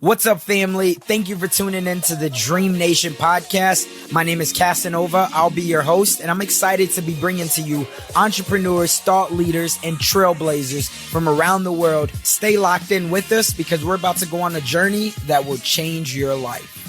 What's up, family? Thank you for tuning in to the Dream Nation podcast. My name is Casanova. I'll be your host, and I'm excited to be bringing to you entrepreneurs, thought leaders, and trailblazers from around the world. Stay locked in with us because we're about to go on a journey that will change your life.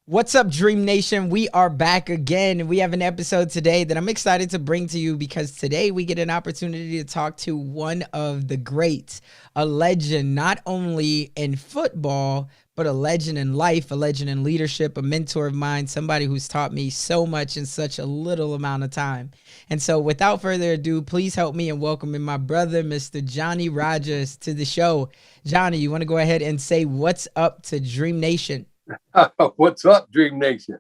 What's up, Dream Nation? We are back again, and we have an episode today that I'm excited to bring to you because today we get an opportunity to talk to one of the greats, a legend not only in football, but a legend in life, a legend in leadership, a mentor of mine, somebody who's taught me so much in such a little amount of time. And so without further ado, please help me in welcoming my brother, Mr. Johnny Rodgers, to the show. Johnny, you want to go ahead and say what's up to Dream Nation? What's up, Dream Nation?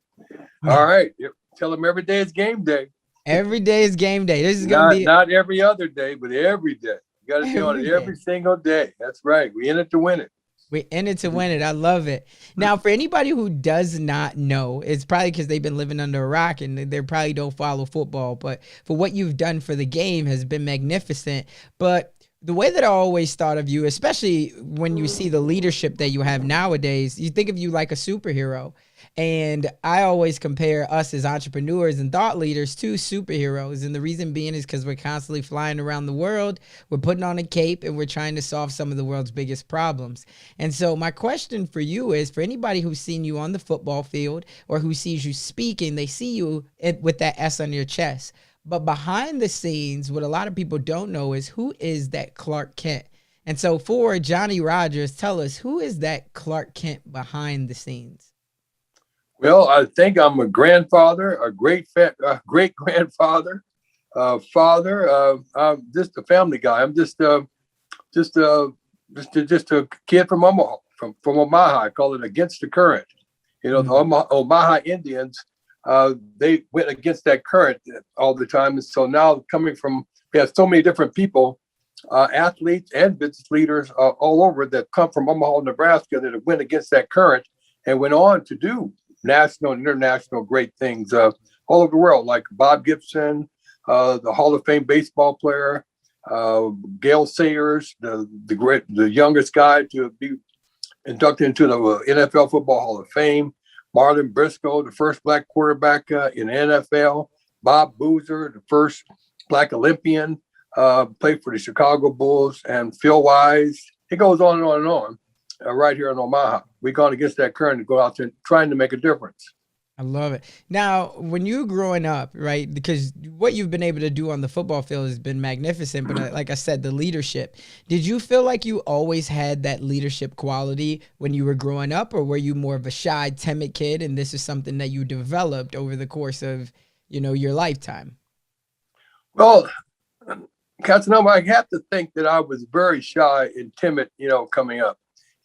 All right. Tell them every day is game day. Every day is game day. This is going to be not every other day, but every day. You got to be on it every single day. That's right. We in it to win it. We're in it to win it. I love it. Now, for anybody who does not know, it's probably because they've been living under a rock and they probably don't follow football. But for what you've done for the game has been magnificent. But the way that I always thought of you, especially when you see the leadership that you have nowadays, you think of you like a superhero. And I always compare us as entrepreneurs and thought leaders to superheroes. And the reason being is because we're constantly flying around the world, we're putting on a cape, and we're trying to solve some of the world's biggest problems. And so my question for you is, for anybody who's seen you on the football field or who sees you speaking, they see you with that S on your chest. But behind the scenes, what a lot of people don't know is who is that Clark Kent? And so for Johnny Rodgers, tell us, who is that Clark Kent behind the scenes? Well, I think I'm a grandfather, a great-grandfather, father. I'm just a family guy. I'm just a kid from Omaha, from Omaha. I call it against the current. You know, the Omaha Indians. They went against that current all the time. And so now we have so many different people, athletes and business leaders all over that come from Omaha, Nebraska that have went against that current and went on to do national and international great things all over the world, like Bob Gibson, the Hall of Fame baseball player, Gale Sayers, the youngest guy to be inducted into the NFL Football Hall of Fame. Marlon Briscoe, the first black quarterback in the NFL. Bob Boozer, the first black Olympian, played for the Chicago Bulls. And Phil Wise. It goes on and on and on right here in Omaha. We're going against that current to go out there trying to make a difference. I love it. Now, when you're growing up, right, because what you've been able to do on the football field has been magnificent, but like I said, the leadership, did you feel like you always had that leadership quality when you were growing up, or were you more of a shy, timid kid, and this is something that you developed over the course of, your lifetime? Well, Casanova, I have to think that I was very shy and timid, coming up.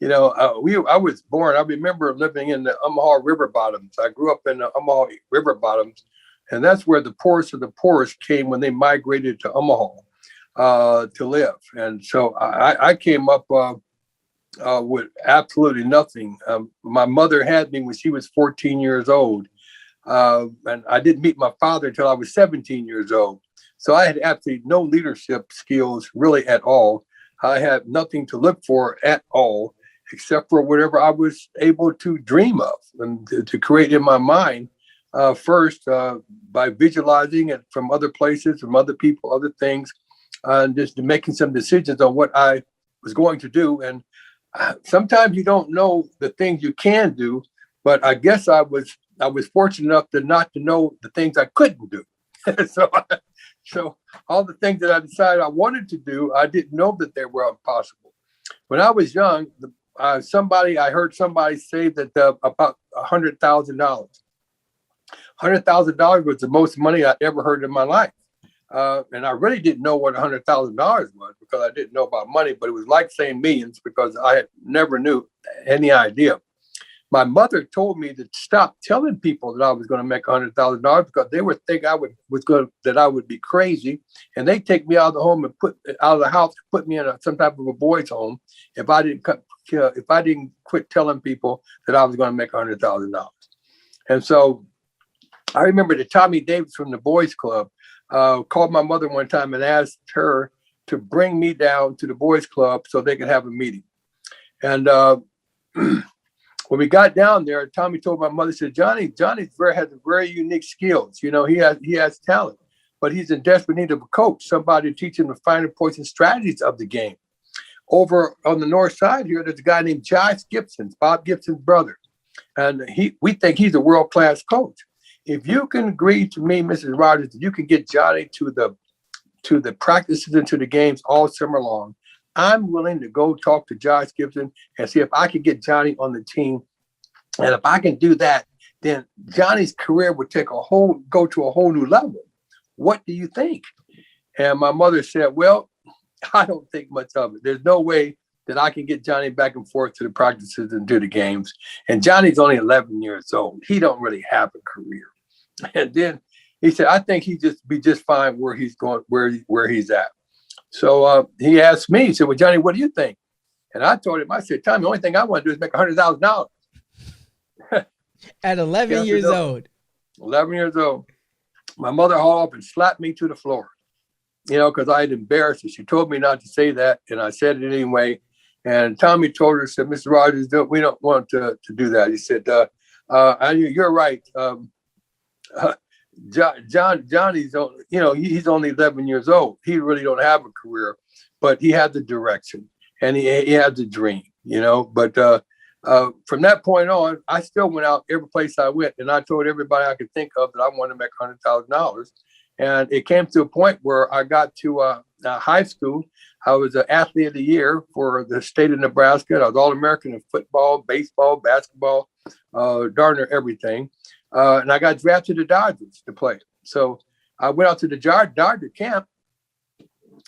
I was born, I remember living in the Omaha River Bottoms. I grew up in the Omaha River Bottoms, and that's where the poorest of the poorest came when they migrated to Omaha to live. And so I came up with absolutely nothing. My mother had me when she was 14 years old, and I didn't meet my father until I was 17 years old. So I had absolutely no leadership skills really at all. I had nothing to look for at all, except for whatever I was able to dream of and to create in my mind first by visualizing it from other places, from other people, other things, and just making some decisions on what I was going to do. And sometimes you don't know the things you can do, but I guess I was fortunate enough not to know the things I couldn't do. So all the things that I decided I wanted to do, I didn't know that they were impossible. When I was young, I heard somebody say that about $100,000. $100,000 was the most money I ever heard in my life. And I really didn't know what $100,000 was because I didn't know about money, but it was like saying millions because I had never knew any idea. My mother told me to stop telling people that I was going to make $100,000 because they would think that I would be crazy, and they take me out of the home and out of the house, put me in some type of a boys' home if I didn't quit telling people that I was going to make $100,000. And so I remember that Tommy Davis from the Boys Club called my mother one time and asked her to bring me down to the Boys Club so they could have a meeting. And when we got down there, Tommy told my mother, said, Johnny's has very unique skills. You know, he has talent, but he's in desperate need of a coach, somebody to teach him the finer points and strategies of the game. Over on the north side here, there's a guy named Josh Gibson, Bob Gibson's brother. And we think he's a world-class coach. If you can agree to me, Mrs. Rodgers, that you can get Johnny to the practices and to the games all summer long, I'm willing to go talk to Josh Gibson and see if I can get Johnny on the team. And if I can do that, then Johnny's career would go to a whole new level. What do you think? And my mother said, well, I don't think much of it. There's no way that I can get Johnny back and forth to the practices and to the games. And Johnny's only 11 years old. He don't really have a career. And then he said, I think he'd just be just fine where he's going, where he's at. So he asked me, he said, well, Johnny, what do you think? And I told him, I said, Tommy, the only thing I want to do is make $100,000. At 11 years old. 11 years old. My mother hauled up and slapped me to the floor, you know, because I had embarrassed her. She told me not to say that, and I said it anyway. And Tommy told her, said, Mr. Rodgers, we don't want to do that. He said, you're right. Johnny's, you know, he's only 11 years old. He really don't have a career, but he had the direction and he had the dream, you know. But from that point on, I still went out every place I went, and I told everybody I could think of that I wanted to make $100,000. And it came to a point where I got to high school. I was an athlete of the year for the state of Nebraska. I was All-American in football, baseball, basketball, darn near everything. And I got drafted to Dodgers to play. So I went out to the Dodger camp,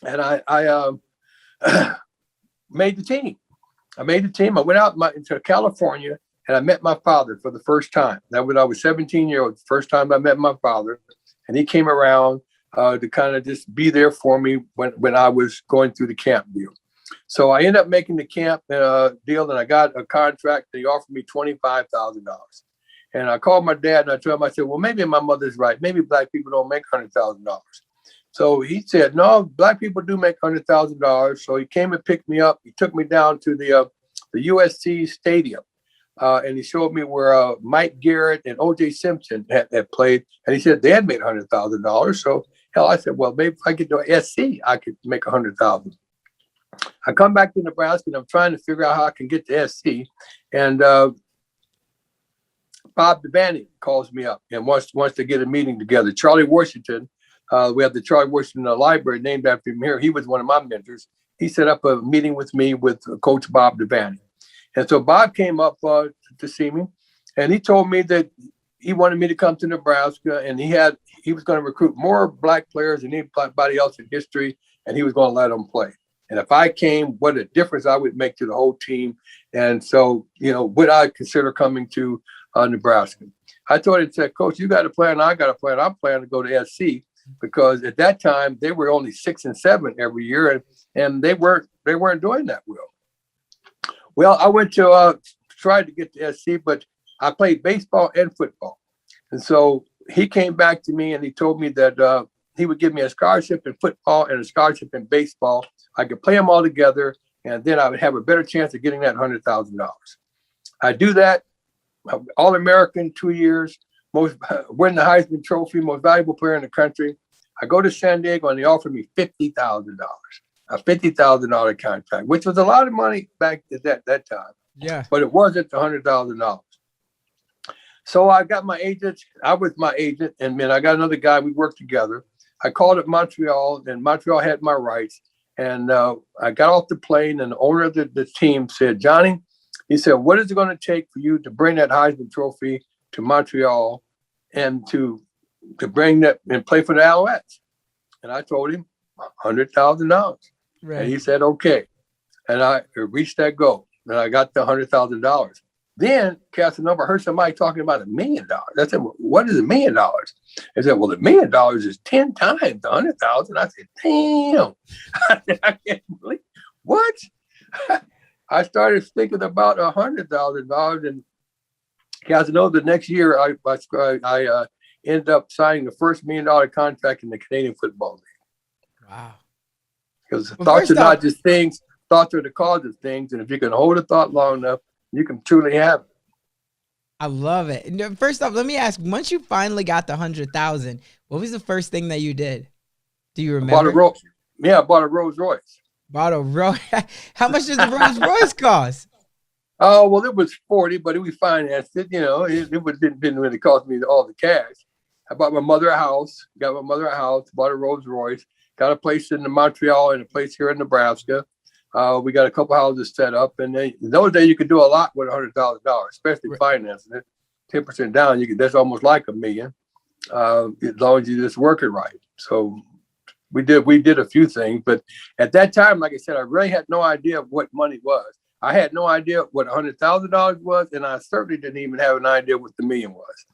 and I made the team. I went out into California, and I met my father for the first time. That when I was 17 years old, the first time I met my father. And he came around to kind of just be there for me when I was going through the camp deal. So I ended up making the camp deal, and I got a contract. They offered me $25,000. And I called my dad, and I told him, I said, well, maybe my mother's right. Maybe black people don't make $100,000. So he said, no, black people do make $100,000. So he came and picked me up. He took me down to the USC stadium. And he showed me where Mike Garrett and O.J. Simpson had played. And he said they had made $100,000. So, hell, I said, well, maybe if I get to SC, I could make $100,000. I come back to Nebraska, and I'm trying to figure out how I can get to SC. And Bob Devaney calls me up and wants to get a meeting together. Charlie Washington, we have the Charlie Washington Library named after him here. He was one of my mentors. He set up a meeting with me with Coach Bob Devaney. And so Bob came up to see me, and he told me that he wanted me to come to Nebraska, and he was going to recruit more black players than anybody else in history, and he was going to let them play. And if I came, what a difference I would make to the whole team. And so, you know, would I consider coming to Nebraska? I told him, said, Coach, you got a plan, I got a plan. I'm planning to go to SC, because at that time they were only 6 and 7 every year, and they weren't doing that well. Well, I went to try to get to SC, but I played baseball and football. And so he came back to me and he told me that he would give me a scholarship in football and a scholarship in baseball. I could play them all together, and then I would have a better chance of getting that $100,000. I do that, All-American 2 years, win the Heisman Trophy, most valuable player in the country. I go to San Diego, and they offered me $50,000. A $50,000 contract, which was a lot of money back at that time. Yeah. But it wasn't $100,000. So I got my agent. I was my agent, and then I got another guy. We worked together. I called up Montreal, and Montreal had my rights. And I got off the plane, and the owner of the team said, Johnny, he said, what is it going to take for you to bring that Heisman Trophy to Montreal and to bring that and play for the Alouettes? And I told him $100,000. Right. And he said, okay. And I reached that goal. And I got the $100,000. Then, Casanova, I heard somebody talking about $1 million. I said, well, what is $1 million? They said, well, $1 million is 10 times the 100,000. I said, damn. I can't believe what? I started thinking about $100,000. And Casanova, the next year, I ended up signing the first $1 million contract in the Canadian Football League. Wow. Because thoughts are not just things, thoughts are the cause of things. And if you can hold a thought long enough, you can truly have it. I love it. First off, let me ask, once you finally got the 100,000, what was the first thing that you did? Do you I bought a remember? Rolls. Yeah, I bought a Rolls Royce. Bought a Rolls. How much does the Rolls Royce cost? Oh, well, it was 40, but we financed it. Didn't really cost me all the cash. I bought my mother a house, bought a Rolls Royce, got a place in Montreal and a place here in Nebraska. We got a couple houses set up, and in those days you could do a lot with $100,000, especially financing it. 10% down, that's almost like $1 million, as long as you just work it right. So we did a few things, but at that time, like I said, I really had no idea of what money was. I had no idea what $100,000 was, and I certainly didn't even have an idea what the million was.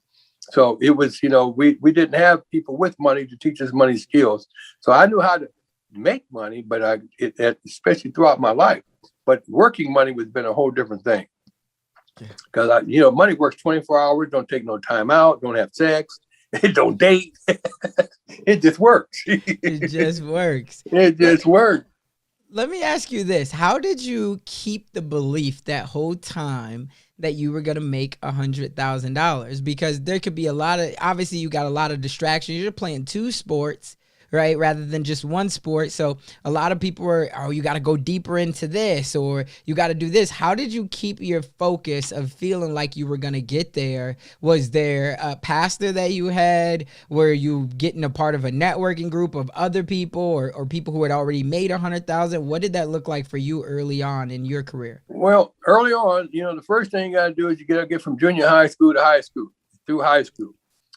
So it was, we didn't have people with money to teach us money skills. So I knew how to make money, but especially throughout my life. But working money has been a whole different thing. Because money works 24 hours, don't take no time out, don't have sex, it don't date. It just works. It just works. It just works. Let me ask you this. How did you keep the belief that whole time that you were going to make $100,000? Because there could be obviously you got a lot of distractions. You're playing two sports, right? Rather than just one sport. So a lot of people you got to go deeper into this, or you got to do this. How did you keep your focus of feeling like you were going to get there? Was there a pastor that you had? Were you getting a part of a networking group of other people or people who had already made 100,000? What did that look like for you early on in your career? Well, early on, the first thing you got to do is you got to get from junior high school to high school, through high school.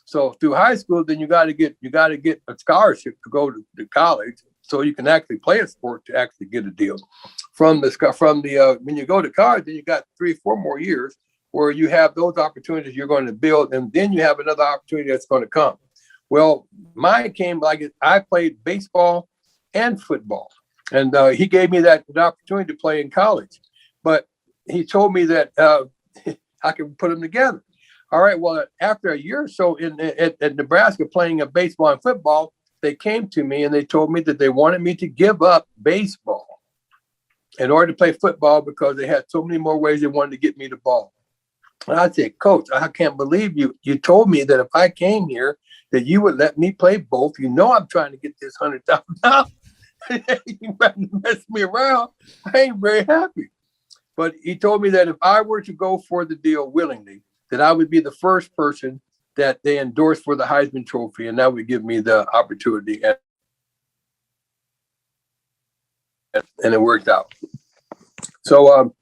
So through high school, then you got to get a scholarship to go to college, so you can actually play a sport to actually get a deal. When you go to college, then you got 3-4 more years where you have those opportunities you're going to build, and then you have another opportunity that's going to come. Well, mine came I played baseball and football, and he gave me that opportunity to play in college, but he told me that I could put them together. All right. Well, after a year or so at Nebraska playing baseball and football, they came to me and they told me that they wanted me to give up baseball in order to play football because they had so many more ways they wanted to get me the ball. And I said, Coach, I can't believe you. You told me that if I came here, that you would let me play both. I'm trying to get this $100,000. You mess me around. I ain't very happy. But he told me that if I were to go for the deal willingly, that I would be the first person that they endorsed for the Heisman Trophy, and that would give me the opportunity. And it worked out. So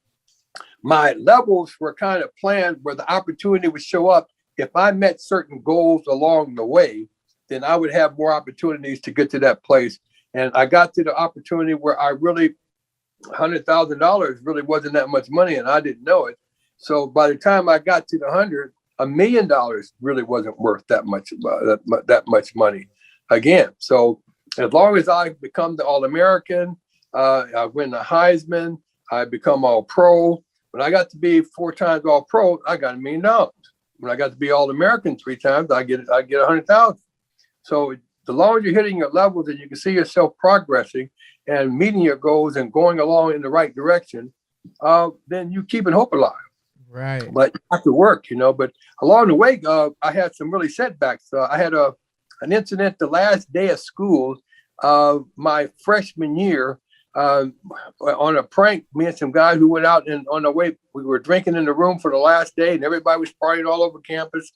my levels were kind of planned where the opportunity would show up. If I met certain goals along the way, then I would have more opportunities to get to that place. And I got to the opportunity where $100,000 really wasn't that much money, and I didn't know it. So by the time I got to the $100 million really wasn't worth that much money again. So as long as I become the All-American, I win the Heisman, I become All-Pro. When I got to be 4 times All-Pro, I got $1 million. When I got to be All-American 3 times, I get 100,000. So the longer you're hitting your levels and you can see yourself progressing and meeting your goals and going along in the right direction, then you keep hope alive. Right. But you have to work, But along the way, I had some really setbacks. I had an incident the last day of school, my freshman year, on a prank. Me and some guys who went out, and on the way, we were drinking in the room for the last day, and everybody was partying all over campus.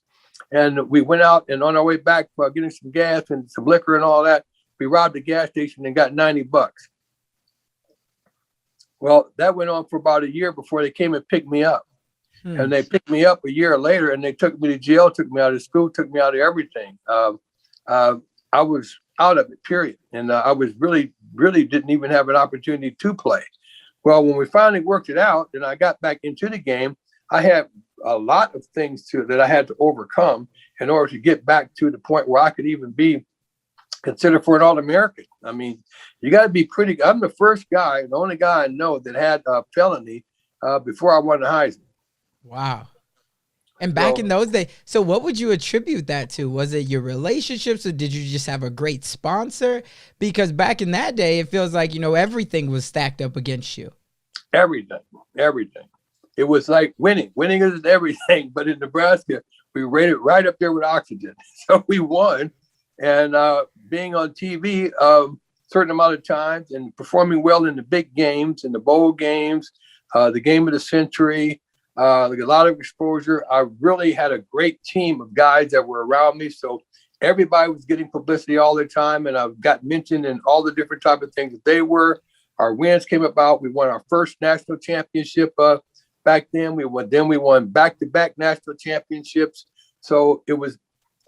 And we went out, and on our way back, getting some gas and some liquor and all that, we robbed a gas station and got $90. Well, that went on for about a year before they came and picked me up. And they picked me up a year later, and they took me to jail, took me out of school, took me out of everything. I was out of it, period. And I was really didn't even have an opportunity to play. Well, when we finally worked it out and I got back into the game, I had a lot of things that I had to overcome in order to get back to the point where I could even be considered for an All-American. I mean, you got to be pretty. I'm the first guy, the only guy I know that had a felony before I won the Heisman. Wow. And back in those days, so what would you attribute that to? Was it your relationships, or did you just have a great sponsor? Because back in that day, it feels like, everything was stacked up against you. Everything. it was like winning. Winning is everything. But in Nebraska, we rated right up there with oxygen. So we won. And being on TV certain amount of times and performing well in the big games, in the bowl games, the game of the century, a lot of exposure. I really had a great team of guys that were around me. So everybody was getting publicity all the time. And I got mentioned in all the different type of things that they were. Our wins came about. We won our first national championship back then. We won back-to-back national championships. So it was,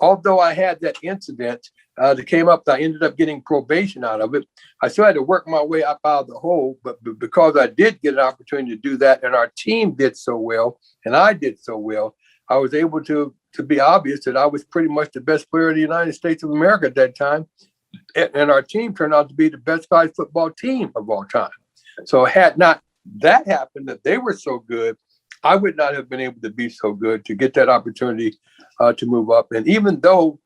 although I had that incident that came up, I ended up getting probation out of it. I still had to work my way up out of the hole, but because I did get an opportunity to do that, and our team did so well, and I did so well, I was able to be obvious that I was pretty much the best player in the United States of America at that time. And our team turned out to be the best college football team of all time. So had not that happened, that they were so good, I would not have been able to be so good to get that opportunity to move up. And even though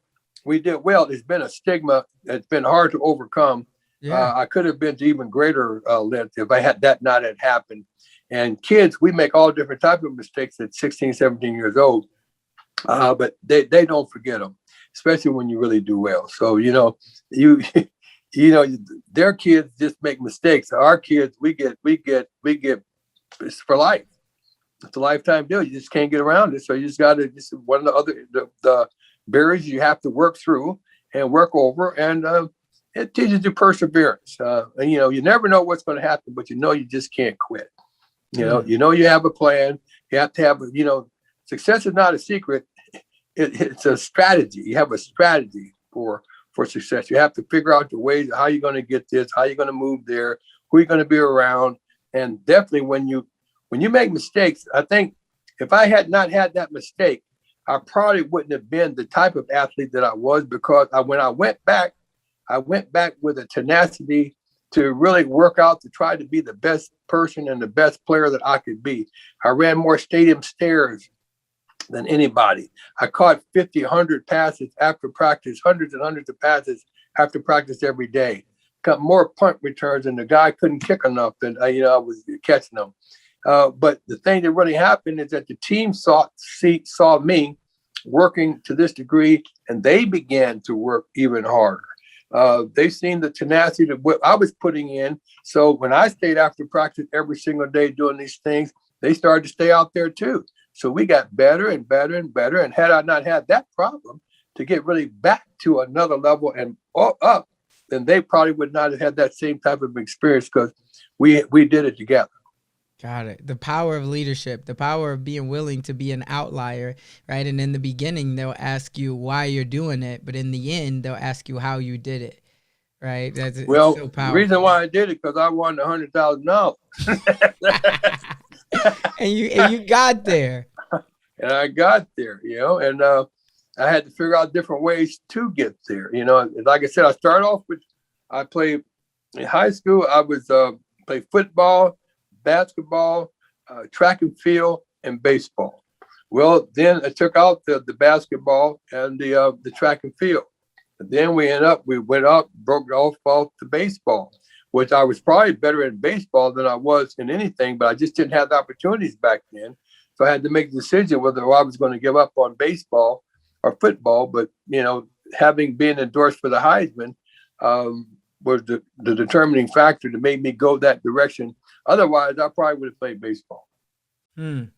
we did well, it's been a stigma. It's been hard to overcome. Yeah. I could have been to even greater length if I had that not had happened. And kids, we make all different types of mistakes at 16, 17 years old, but they don't forget them, especially when you really do well. So, their kids just make mistakes. Our kids, we get it's for life. It's a lifetime deal. You just can't get around it. So you just got to, just one of the barriers you have to work through and work over. And it teaches you perseverance. And, you never know what's going to happen, but you just can't quit. You have a plan. You have to have, success is not a secret. It's a strategy. You have a strategy for success. You have to figure out the ways, how you're going to get this, how you're going to move there, who you're going to be around. And definitely when you make mistakes, I think if I had not had that mistake, I probably wouldn't have been the type of athlete that I was, because when I went back with a tenacity to really work out to try to be the best person and the best player that I could be. I ran more stadium stairs than anybody. I caught 50, 100 passes after practice, hundreds and hundreds of passes after practice every day. Got more punt returns, and the guy couldn't kick enough, and I was catching them. But the thing that really happened is that the team saw me working to this degree, and they began to work even harder. They seen the tenacity of what I was putting in. So when I stayed after practice every single day doing these things, they started to stay out there too. So we got better and better and better. And had I not had that problem to get really back to another level and up, then they probably would not have had that same type of experience, because we did it together. Got it. The power of leadership, the power of being willing to be an outlier, right? And in the beginning, they'll ask you why you're doing it, but in the end, they'll ask you how you did it, right? That's so powerful. The reason why I did it, because I won $100,000. and you got there. And I got there, and I had to figure out different ways to get there. Like I said, I played in high school. I was played football, basketball, track and field, and baseball. Well, then I took out the basketball and the track and field. And then we went up, broke off to baseball, which I was probably better in baseball than I was in anything, but I just didn't have the opportunities back then. So I had to make a decision whether I was going to give up on baseball or football. But, having been endorsed for the Heisman was the determining factor that made me go that direction. Otherwise, I probably would have played baseball. No,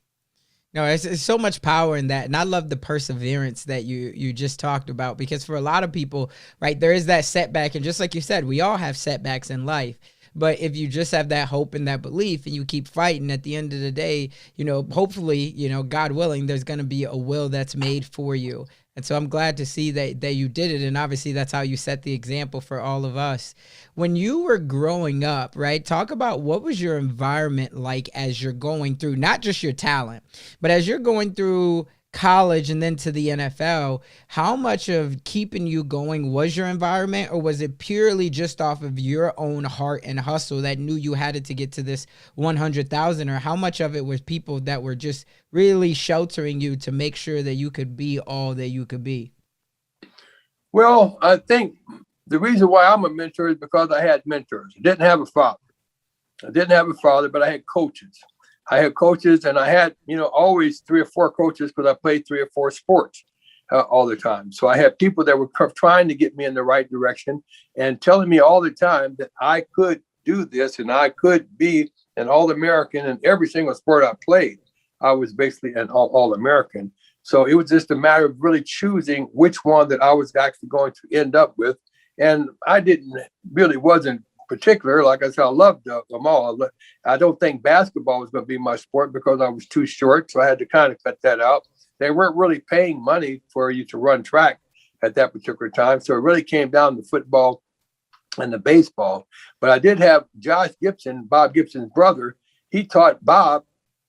it's so much power in that. And I love the perseverance that you just talked about, because for a lot of people, right, there is that setback. And just like you said, we all have setbacks in life. But if you just have that hope and that belief and you keep fighting, at the end of the day, hopefully, God willing, there's going to be a will that's made for you. And so I'm glad to see that you did it. And obviously that's how you set the example for all of us. When you were growing up, right, talk about what was your environment like as you're going through, not just your talent, but as you're going through college and then to the NFL, how much of keeping you going was your environment, or was it purely just off of your own heart and hustle that knew you had to get to this 100,000, or how much of it was people that were just really sheltering you to make sure that you could be all that you could be? Well, I think the reason why I'm a mentor is because I had mentors. I didn't have a father, but I had coaches. I had coaches, and I had, always 3 or 4 coaches because I played 3 or 4 sports all the time. So I had people that were trying to get me in the right direction and telling me all the time that I could do this and I could be an All-American in every single sport I played. I was basically an All-American. So it was just a matter of really choosing which one that I was actually going to end up with. And I wasn't particular. Like I said, I loved them all. I don't think basketball was going to be my sport because I was too short. So I had to kind of cut that out. They weren't really paying money for you to run track at that particular time. So it really came down to football and the baseball. But I did have Josh Gibson, Bob Gibson's brother. He taught Bob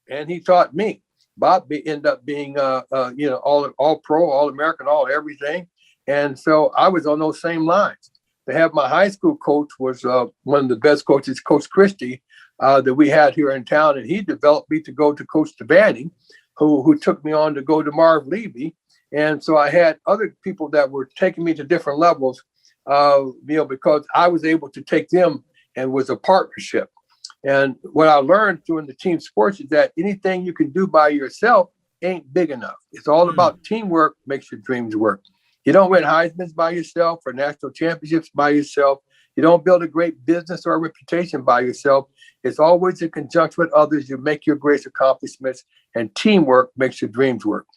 and he taught me. Bob ended up being, all pro, all American, all everything. And so I was on those same lines. To have my high school coach was one of the best coaches, Coach Christie, that we had here in town. And he developed me to go to Coach Devaney, who took me on to go to Marv Levy. And so I had other people that were taking me to different levels, because I was able to take them and was a partnership. And what I learned doing the team sports is that anything you can do by yourself ain't big enough. It's all about teamwork makes your dreams work. You don't win Heisman's by yourself or national championships by yourself. You don't build a great business or a reputation by yourself. It's always in conjunction with others. You make your greatest accomplishments, and teamwork makes your dreams work.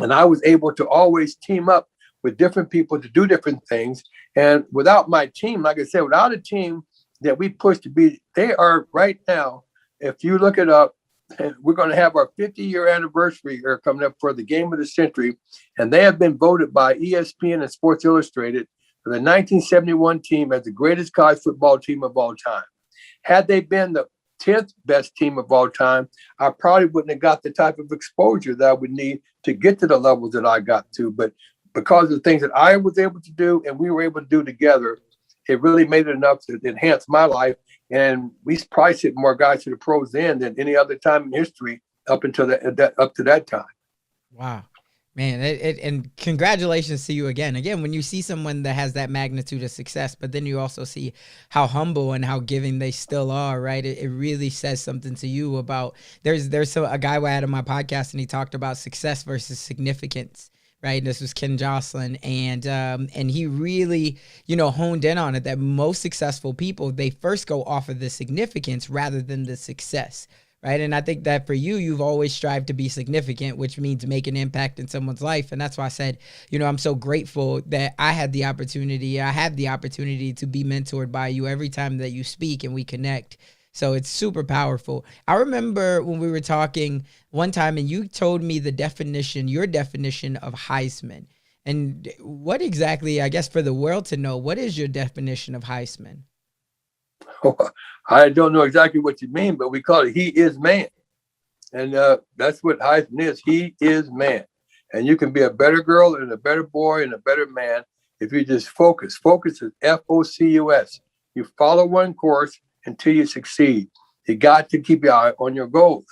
And I was able to always team up with different people to do different things. And without my team, like I said, without a team that we push to be, they are right now, if you look it up, we're going to have our 50-year anniversary here coming up for the game of the century. And they have been voted by ESPN and Sports Illustrated for the 1971 team as the greatest college football team of all time. Had they been the 10th best team of all time, I probably wouldn't have got the type of exposure that I would need to get to the levels that I got to. But because of the things that I was able to do and we were able to do together, it really made it enough to enhance my life. And we probably sent more guys to the pros then than any other time in history up to that time. Wow. Man, and congratulations to you again. Again, when you see someone that has that magnitude of success, but then you also see how humble and how giving they still are, right? It really says something to you about, there's a guy I had on my podcast and he talked about success versus significance. Right. This was Ken Jocelyn. And he really, honed in on it, that most successful people, they first go off of the significance rather than the success. Right. And I think that for you, you've always strived to be significant, which means make an impact in someone's life. And that's why I said, I'm so grateful that I have the opportunity to be mentored by you every time that you speak and we connect. So it's super powerful. I remember when we were talking one time and you told me your definition of Heisman. And what exactly, I guess for the world to know, what is your definition of Heisman? I don't know exactly what you mean, but we call it he is man. And that's what Heisman is. He is man. And you can be a better girl and a better boy and a better man if you just focus. Focus is Focus. You follow one course until you succeed. You got to keep your eye on your goals.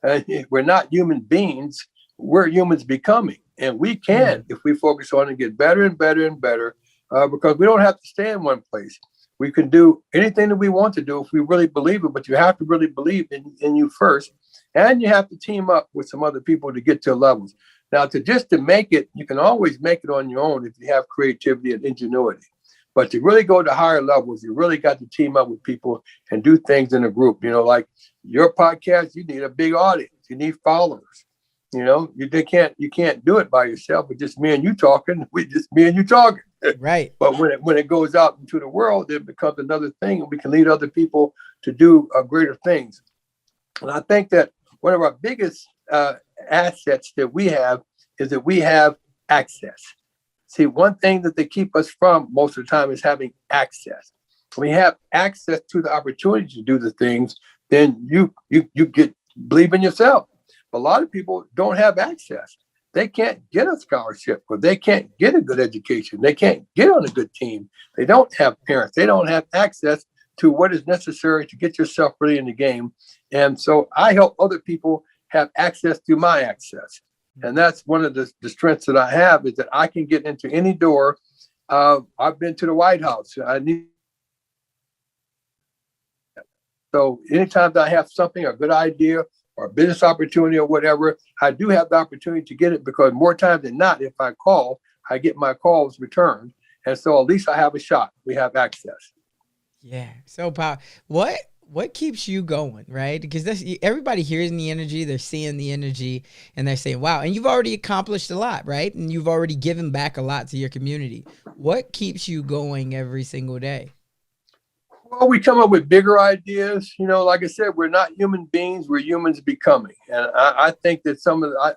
And we're not human beings. We're humans becoming. And we can, if we focus on it, get better and better and better, because we don't have to stay in one place. We can do anything that we want to do if we really believe it, but you have to really believe in you first. And you have to team up with some other people to get to levels. Now, to make it, you can always make it on your own if you have creativity and ingenuity. But to really go to higher levels, you really got to team up with people and do things in a group. Like your podcast, you need a big audience. You need followers. You can't do it by yourself. With just me and you talking. Me and you talking. Right. But when it goes out into the world, it becomes another thing, and we can lead other people to do greater things. And I think that one of our biggest assets that we have is that we have access. See, one thing that they keep us from most of the time is having access. When we have access to the opportunity to do the things, then you believe in yourself. But a lot of people don't have access. They can't get a scholarship, or they can't get a good education. They can't get on a good team. They don't have parents. They don't have access to what is necessary to get yourself really in the game. And so I help other people have access to my access. And that's one of the strengths that I have, is that I can get into any door. I've been to the White House. So anytime that I have something, a good idea, or a business opportunity or whatever, I do have the opportunity to get it, because more times than not, if I call, I get my calls returned. And so at least I have a shot. We have access. Yeah. So, what keeps you going, right? Because that's, everybody hears the energy, they're seeing the energy, and they're saying, "Wow!" And you've already accomplished a lot, right? And you've already given back a lot to your community. What keeps you going every single day? Well, we come up with bigger ideas. Like I said, we're not human beings, we're humans becoming. And I think that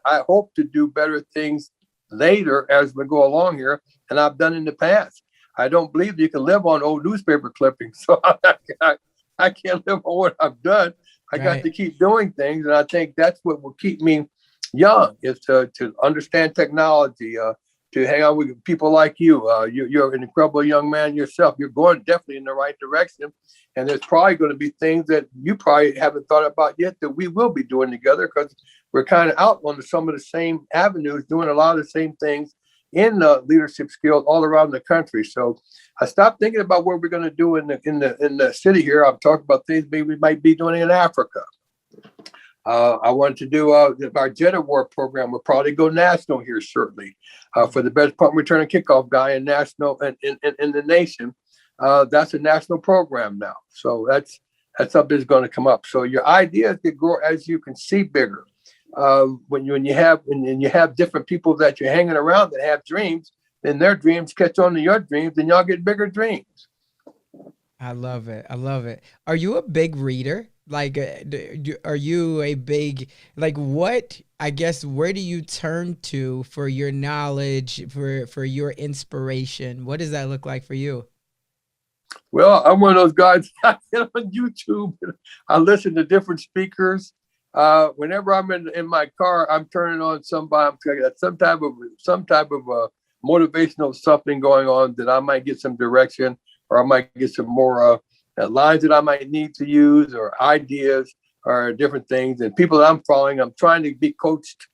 I hope to do better things later as we go along here than I've done in the past. I don't believe you can live on old newspaper clippings. So I can't live on what I've done. I got to keep doing things. And I think that's what will keep me young, is to understand technology, to hang out with people like you. You're an incredible young man yourself. You're going definitely in the right direction. And there's probably going to be things that you probably haven't thought about yet that we will be doing together, because we're kind of out on some of the same avenues, doing a lot of the same things in leadership skills all around the country. So I stopped thinking about what we're going to do in the city here. I'm talking about things maybe we might be doing in Africa. I wanted to do our Jet Award program. We'll probably go national here shortly for the best punt return and kickoff guy in national and in the nation. That's a national program now. So that's something that's going to come up. So your ideas get grow as you can see bigger. When you have different people that you're hanging around that have dreams, then their dreams catch on to your dreams, and y'all get bigger dreams. I love it. I love it. Are you a big reader? Like, are you a big, like, what, I guess, where do you turn to for your knowledge, for your inspiration? What does that look like for you? Well, I'm one of those guys. I get on YouTube. I listen to different speakers. Whenever I'm in my car, I'm turning on some type of motivational something going on, that I might get some direction, or I might get some more lines that I might need to use, or ideas, or different things. And people that I'm following, I'm trying to be coached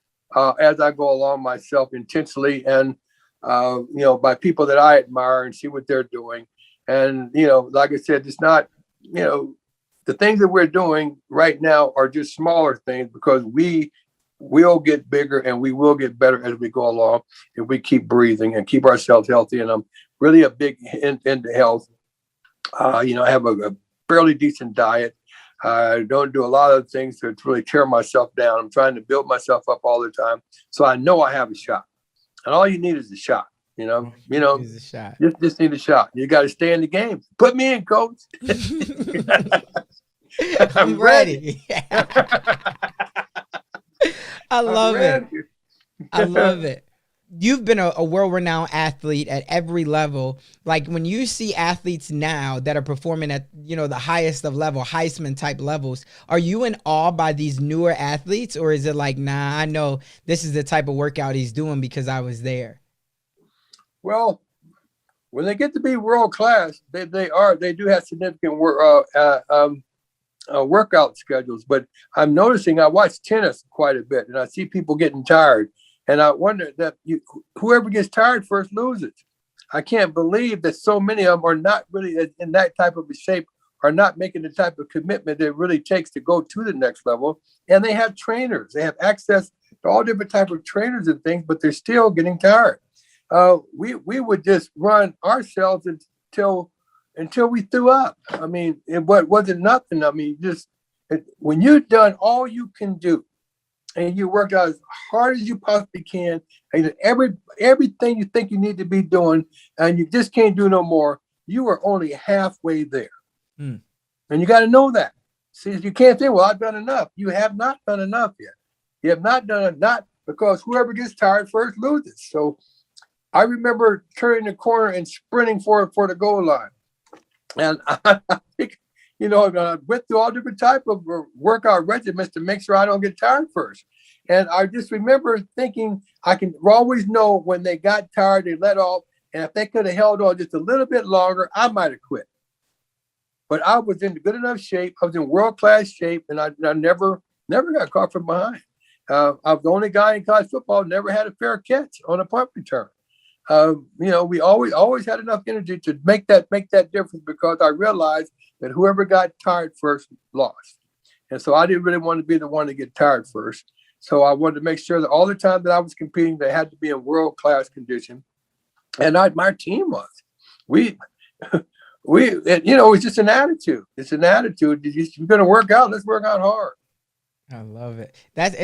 as I go along myself intentionally, and by people that I admire and see what they're doing. And like I said, it's not the things that we're doing right now are just smaller things, because we will get bigger and we will get better as we go along if we keep breathing and keep ourselves healthy. And I'm really a big into health. I have a fairly decent diet. I don't do a lot of things to really tear myself down. I'm trying to build myself up all the time. So I know I have a shot. And all you need is a shot. Is a shot. Just need a shot. You got to stay in the game. Put me in, coach. I'm ready. I love it. I love it. You've been a world-renowned athlete at every level. Like, when you see athletes now that are performing at, the highest of level, Heisman type levels, are you in awe by these newer athletes, or is it like, nah, I know this is the type of workout he's doing because I was there? Well, when they get to be world class, they do have significant workout schedules. But I'm noticing, I watch tennis quite a bit, and I see people getting tired. And I wonder that whoever gets tired first loses. I can't believe that so many of them are not really in that type of a shape, are not making the type of commitment that it really takes to go to the next level. And they have trainers. They have access to all different types of trainers and things, but they're still getting tired. We would just run ourselves until we threw up. I mean, it wasn't nothing. I mean, when you've done all you can do, and you work out as hard as you possibly can, and everything you think you need to be doing, and you just can't do no more, you are only halfway there. And you got to know that. See, you can't say, well, I've done enough. You have not done enough yet. You have not done enough, because whoever gets tired first loses. So I remember turning the corner and sprinting for the goal line. And I think, I went through all different type of workout regimens to make sure I don't get tired first. And I just remember thinking, I can always know when they got tired, they let off. And if they could have held on just a little bit longer, I might have quit. But I was in good enough shape. I was in world-class shape, and I never got caught from behind. I was the only guy in college football who never had a fair catch on a punt return. We always had enough energy to make that difference, because I realized that whoever got tired first lost. And so I didn't really want to be the one to get tired first. So I wanted to make sure that all the time that I was competing, they had to be in world-class condition. And my team was. We, it's just an attitude. It's an attitude. You're going to work out. Let's work out hard. I love it. That's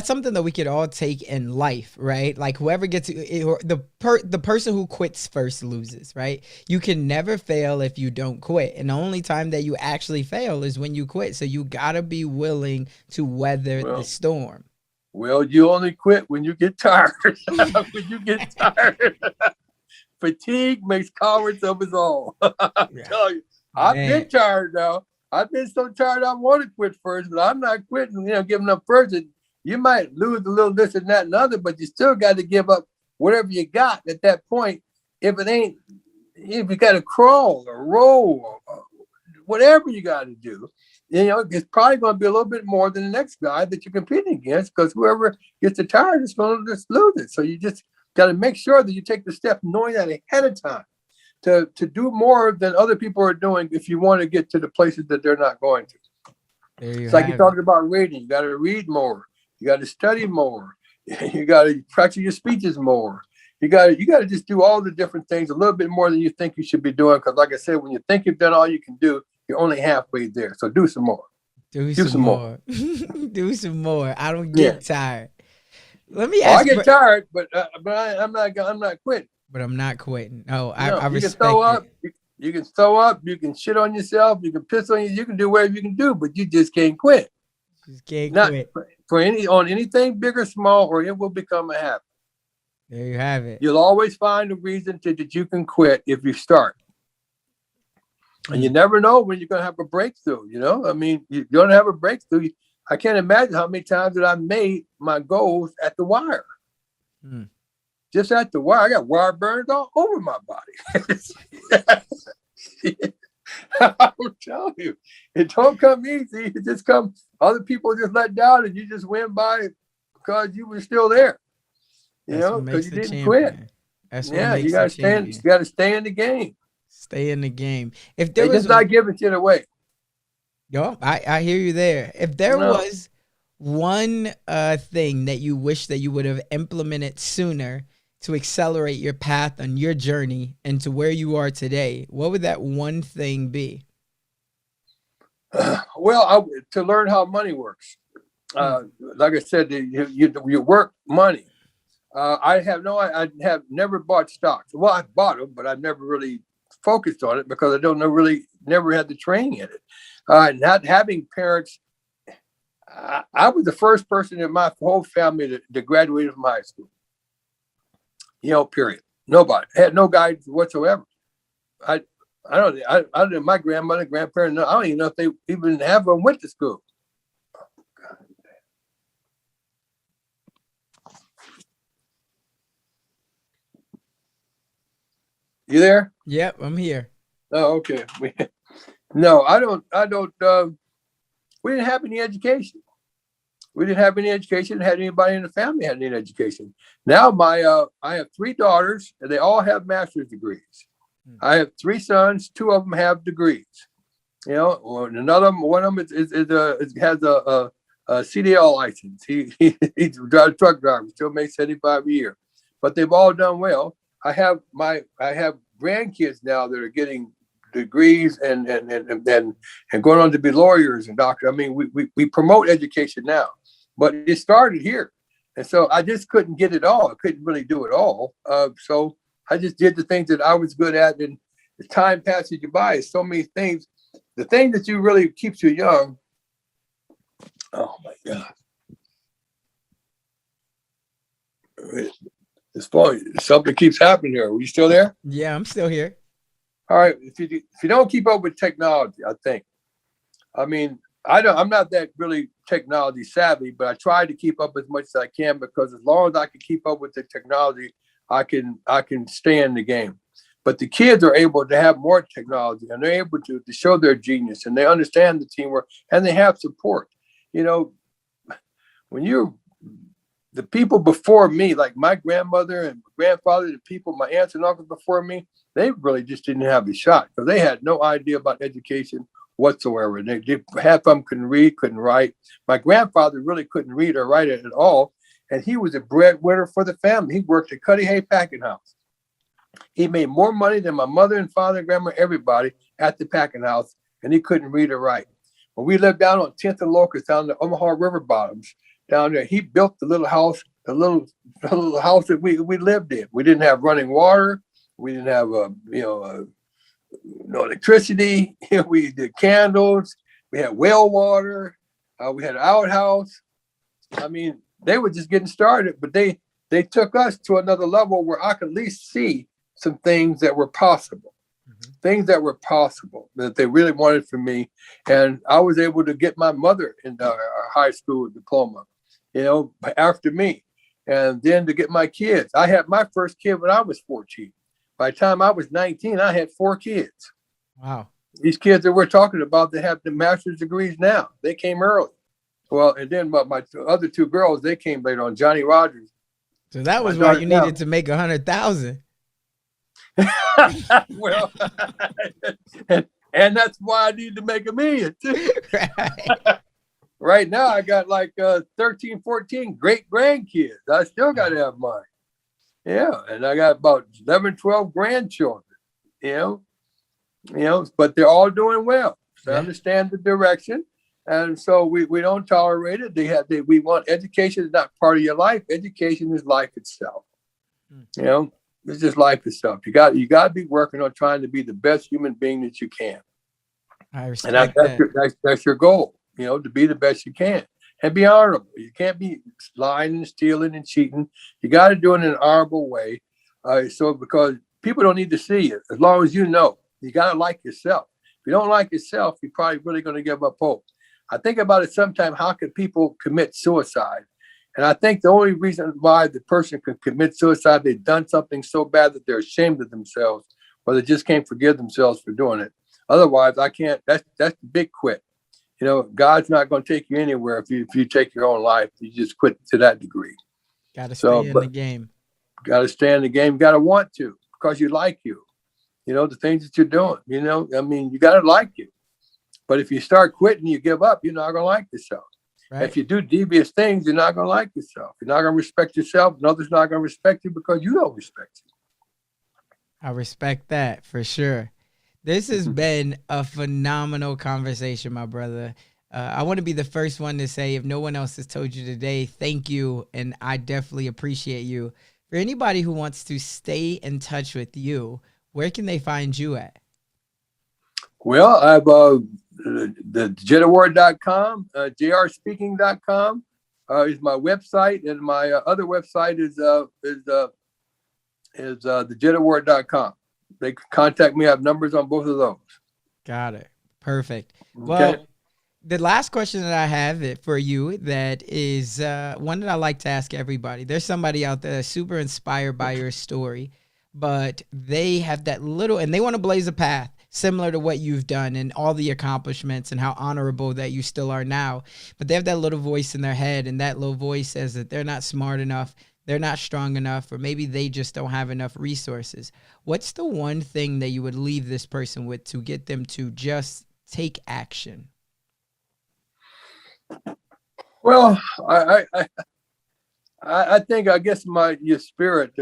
something that we could all take in life, right? Like whoever gets the person who quits first loses, right? You can never fail if you don't quit. And the only time that you actually fail is when you quit. So you gotta be willing to weather the storm. Well, you only quit when you get tired. When you get tired. Fatigue makes cowards of us all. I tell you, I've been tired now. I've been so tired I want to quit first, but I'm not quitting, giving up first. And you might lose a little this and that and other, but you still got to give up whatever you got at that point. If you got to crawl or roll or whatever you got to do, it's probably going to be a little bit more than the next guy that you're competing against, because whoever gets tired is going to just lose it. So you just got to make sure that you take the step knowing that ahead of time to do more than other people are doing if you want to get to the places that they're not going to. It's like you're talking about reading. You got to read more. You got to study more. You got to practice your speeches more. You got to just do all the different things a little bit more than you think you should be doing. Because like I said, when you think you've done all you can do, you're only halfway there. So do some more. Do some more. Do some more. I don't get tired. Let me ask. I get tired, but I'm not quitting. But I'm not quitting. Oh, I respect it. You can throw up. You can shit on yourself. You can piss on you. You can do whatever you can do, but you just can't quit. Just can't quit. On anything big or small, or it will become a habit. There you have it. You'll always find a reason that you can quit if you start. And you never know when you're going to have a breakthrough, I mean, you're going to have a breakthrough. I can't imagine how many times that I made my goals at the wire. Just at the wire. I got wire burns all over my body. I'll tell you, it don't come easy. It just comes, other people just let down and you just went by because you were still there. Because you didn't quit. That's what makes you got to stay in the game. Stay in the game. If there was not giving shit away. Yo, I hear you there. If there was one thing that you wish that you would have implemented sooner to accelerate your path on your journey and to where you are today, what would that one thing be? To learn how money works. Like I said, you work money. I have never bought stocks. Well, I bought them, but I never really focused on it because I never had the training in it. Not having parents, I was the first person in my whole family to graduate from high school. Period. Nobody had no guidance whatsoever. I don't know. My grandmother, grandparents, I don't even know if they even have them went to school. You there? Yep, I'm here. Oh, okay. No, I don't. We didn't have any education. Didn't have anybody in the family had any education. Now I have 3 daughters and they all have master's degrees. I have 3 sons. 2 of them have degrees. One of them has a CDL license. He's a truck driver. Still makes $75 a year. But they've all done well. I have grandkids now that are getting degrees and going on to be lawyers and doctors. I mean, we promote education now, but it started here. And so I just couldn't get it all. I couldn't really do it all. So I just did the things that I was good at. And the time passes you by, so many things. The thing that you really keeps you young. Oh my God. It's funny. Something keeps happening here. Are you still there? Yeah, I'm still here. All right. If you don't keep up with technology, I think. I mean, I'm not that really technology savvy, but I try to keep up as much as I can because as long as I can keep up with the technology, I can stay in the game. But the kids are able to have more technology and they're able to show their genius and they understand the teamwork and they have support. When the people before me, like my grandmother and grandfather, the people, my aunts and uncles before me, they really just didn't have a shot because they had no idea about education whatsoever. Half of them couldn't read, couldn't write. My grandfather really couldn't read or write it at all. And he was a breadwinner for the family. He worked at Cuddy Hay Packing House. He made more money than my mother and father, grandma, everybody at the packing house, and he couldn't read or write. When we lived down on 10th and Locust, down the Omaha River bottoms, down there, he built the little house, the little house that we lived in. We didn't have running water. We didn't have no electricity. We did candles. We had well water. We had an outhouse. I mean, they were just getting started, but they took us to another level where I could at least see some things that were possible, things that were possible that they really wanted from me. And I was able to get my mother into a high school diploma, after me. And then to get my kids. I had my first kid when I was 14. By the time I was 19, I had 4 kids. Wow. These kids that we're talking about, they have the master's degrees now. They came early. Well, and then my other 2 girls, they came later on, Johnny Rodgers. So that was why you needed to make 100,000. Well, and that's why I need to make $1 million too. Right. Right now, I got like 13, 14 great grandkids. I still got to have mine. Yeah, and I got about 11, 12 grandchildren. But they're all doing well. So I understand the direction. And so we don't tolerate it. We want education is not part of your life. Education is life itself. It's just life itself. You got to be working on trying to be the best human being that you can. I respect that's your goal. To be the best you can and be honorable. You can't be lying and stealing and cheating. You got to do it in an honorable way. Because people don't need to see it. As long as you got to like yourself. If you don't like yourself, you're probably really going to give up hope. I think about it sometimes, how can people commit suicide? And I think the only reason why the person can commit suicide, they've done something so bad that they're ashamed of themselves, or they just can't forgive themselves for doing it. Otherwise, I can't. That's the big quit. God's not going to take you anywhere if you take your own life. You just quit to that degree. Got to stay in the game. Got to stay in the game. Got to want to, because you like you. The things that you're doing. You got to like you. But if you start quitting, you give up, you're not going to like yourself. Right. If you do devious things, you're not going to like yourself. You're not going to respect yourself. And others not going to respect you because you don't respect you. I respect that for sure. This has been a phenomenal conversation, my brother. I want to be the first one to say, if no one else has told you today, thank you. And I definitely appreciate you. For anybody who wants to stay in touch with you, where can they find you at? Well, I have the jetaward.com, jrspeaking.com is my website, and my other website is thejetaward.com. They can contact me. I have numbers on both of those. Got it. Perfect. Okay. Well, the last question that I have for you that is one that I like to ask everybody. There's somebody out there that's super inspired by your story, but they have that little, and they want to blaze a path similar to what you've done and all the accomplishments and how honorable that you still are now. But they have that little voice in their head, and that little voice says that they're not smart enough, they're not strong enough, or maybe they just don't have enough resources. What's the one thing that you would leave this person with to get them to just take action? Well, I think, I guess your spirit,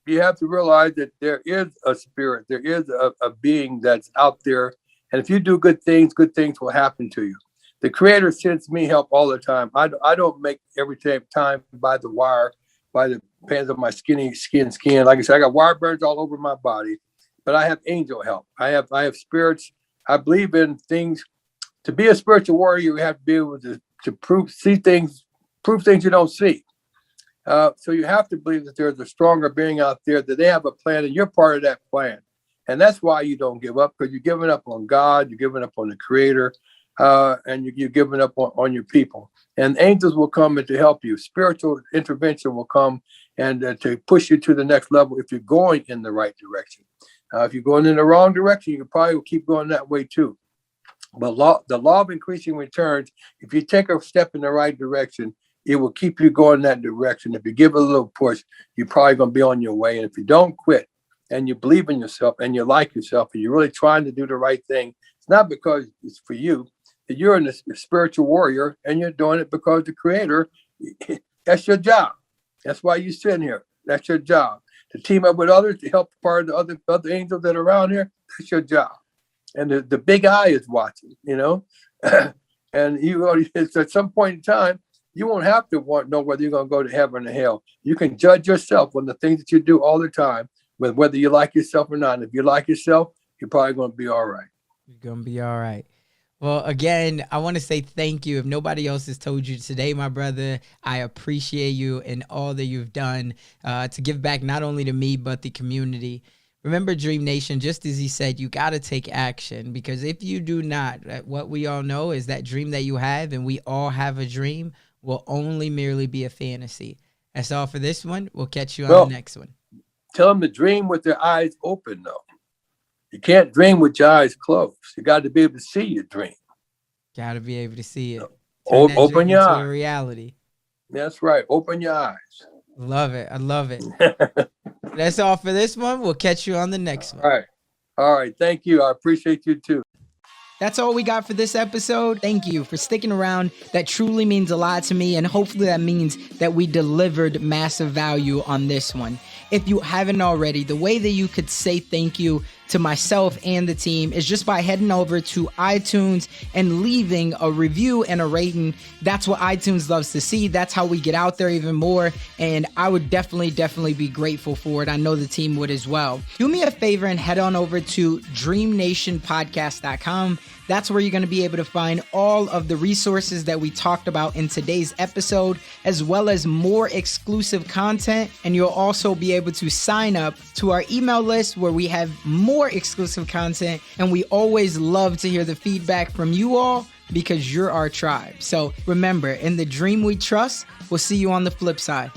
you have to realize that there is a spirit, there is a being that's out there. And if you do good things will happen to you. The Creator sends me help all the time. I don't make every time by the wire, by the pans of my skin. Like I said, I got wire burns all over my body, but I have angel help. I have spirits. I believe in things. To be a spiritual warrior, you have to be able to prove things you don't see. So you have to believe that there's a stronger being out there, that they have a plan, and you're part of that plan. And that's why you don't give up, because you're giving up on God, you're giving up on the Creator, and you're giving up on your people. And angels will come and to help you. Spiritual intervention will come and to push you to the next level if you're going in the right direction. If you're going in the wrong direction, you probably will keep going that way too. But the law of increasing returns, if you take a step in the right direction, it will keep you going that direction. If you give it a little push, you're probably going to be on your way. And if you don't quit and you believe in yourself and you like yourself and you're really trying to do the right thing, it's not because it's for you. You're a spiritual warrior, and you're doing it because the Creator, that's your job. That's why you're sitting here. That's your job. To team up with others, to help part of the other angels that are around here, that's your job. And the big eye is watching, and it's at some point in time, you won't have to know whether you're going to go to heaven or hell. You can judge yourself on the things that you do all the time, whether you like yourself or not. And if you like yourself, you're probably going to be all right. You're going to be all right. Well, again, I want to say thank you. If nobody else has told you today, my brother, I appreciate you and all that you've done to give back not only to me, but the community. Remember, Dream Nation, just as he said, you got to take action, because if you do not, what we all know is that dream that you have, and we all have a dream, will only merely be a fantasy. That's all for this one. We'll catch you on the next one. Tell them to dream with their eyes open, though. You can't dream with your eyes closed. You got to be able to see your dream. Got to be able to see it. Open your eyes. Reality. That's right. Open your eyes. Love it. I love it. That's all for this one. We'll catch you on the next one. All right. All right. Thank you. I appreciate you too. That's all we got for this episode. Thank you for sticking around. That truly means a lot to me, and hopefully that means that we delivered massive value on this one. If you haven't already, the way that you could say thank you to myself and the team is just by heading over to iTunes and leaving a review and a rating. That's what iTunes loves to see. That's how we get out there even more. And I would definitely be grateful for it. I know the team would as well. Do me a favor and head on over to DREAMNationPodcast.com. That's where you're going to be able to find all of the resources that we talked about in today's episode, as well as more exclusive content. And you'll also be able to sign up to our email list where we have more exclusive content. And we always love to hear the feedback from you all, because you're our tribe. So remember, in the dream we trust. We'll see you on the flip side.